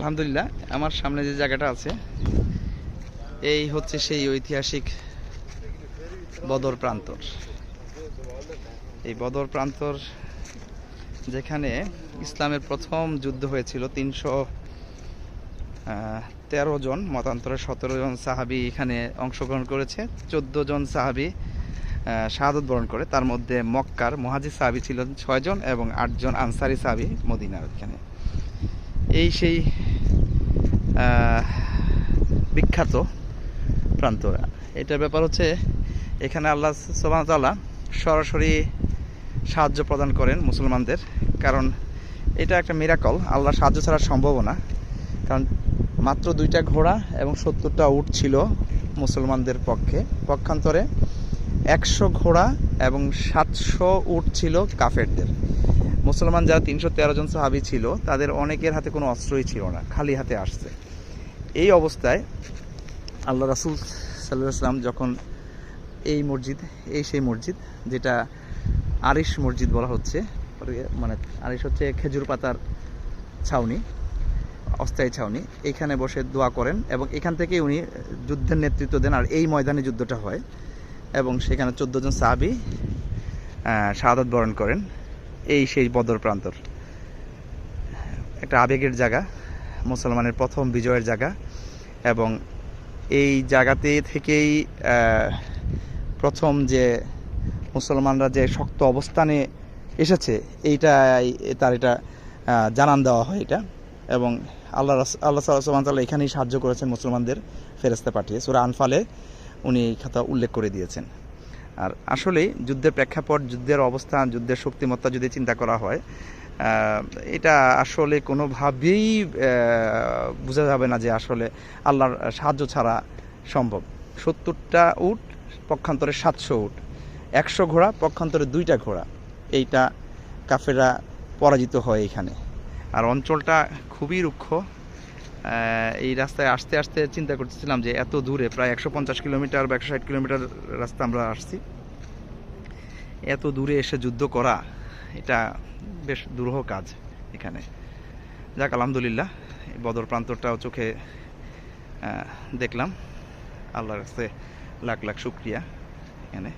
আলহামদুলিল্লাহ, আমার সামনে যে জায়গাটা আছে এই হচ্ছে সেই ঐতিহাসিক বদর প্রান্তর। এই বদর প্রান্তর যেখানে ইসলামের প্রথম যুদ্ধ হয়েছিল। 313 জন, মতান্তরে 17 জন সাহাবি এখানে অংশগ্রহণ করেছে। 14 জন সাহাবি শাহাদত বরণ করে। তার মধ্যে মক্কার মুহাজির সাহাবি ছিলেন 6 জন এবং 8 জন আনসারি সাহাবি মদিনার। এখানে এই সেই বিখ্যাত প্রান্ত। এটার ব্যাপার হচ্ছে এখানে আল্লাহ সুবহানাহু ওয়া তাআলা সরাসরি সাহায্য প্রদান করেন মুসলমানদের, কারণ এটা একটা মিরাকল। আল্লাহর সাহায্য ছাড়া সম্ভব না, কারণ মাত্র 2টা ঘোড়া এবং 70টা উট ছিল মুসলমানদের পক্ষান্তরে 100 ঘোড়া এবং 700 উট ছিল কাফেরদের। মুসলমান যারা 313 জন সাহাবী ছিল তাদের অনেকের হাতে কোনো অস্ত্রই ছিল না, খালি হাতে আসছে। এই অবস্থায় আল্লাহ রাসূল সাল্লাল্লাহু আলাইহি ওয়াসাল্লাম যখন সেই মসজিদ যেটা আরিশ মসজিদ বলা হচ্ছে, মানে আরিশ হচ্ছে খেজুর পাতার ছাউনি, অস্থায়ী ছাউনি, এখানে বসে দোয়া করেন এবং এখান থেকে উনি যুদ্ধের নেতৃত্ব দেন। আর এই ময়দানে যুদ্ধটা হয় এবং সেখানে 14 জন সাহাবী শাহাদাত বরণ করেন। এই সেই বদর প্রান্তর, একটা আবেগের জায়গা, মুসলমানের প্রথম বিজয়ের জায়গা। এবং এই জায়গাতে থেকেই প্রথম যে মুসলমানরা যে শক্ত অবস্থানে এসেছে তার এটা জানান দেওয়া হয় এটা। এবং আল্লাহ সুবহানাহু ওয়া তাআলা এখানেই সাহায্য করেছেন মুসলমানদের ফেরেশতা পাঠিয়ে। সূরা আনফালে উনি এই কথা উল্লেখ করে দিয়েছেন। আর আসলেই যুদ্ধের প্রেক্ষাপট, যুদ্ধের অবস্থান, যুদ্ধের শক্তিমত্তা যদি চিন্তা করা হয়, এটা আসলে কোনোভাবেই বোঝা যাবে না যে আসলে আল্লাহর সাহায্য ছাড়া সম্ভব। 70টা উট পক্ষান্তরে 700 উট, 100 ঘোড়া পক্ষান্তরে 2টা ঘোড়া, এইটা কাফেররা পরাজিত হয় এখানে। আর অঞ্চলটা খুবই রুক্ষ। এই রাস্তায় আসতে আসতে চিন্তা করতেছিলাম যে এত দূরে, প্রায় 150 কিলোমিটার বা 160 কিলোমিটার রাস্তা আমরা আসছি, এত দূরে এসে যুদ্ধ করা এটা বেশ দুরূহ কাজ এখানে। যাক, আলহামদুলিল্লাহ, বদর প্রান্তরটাও চোখে দেখলাম। আল্লাহর কাছে লাখ লাখ শুকরিয়া এখানে।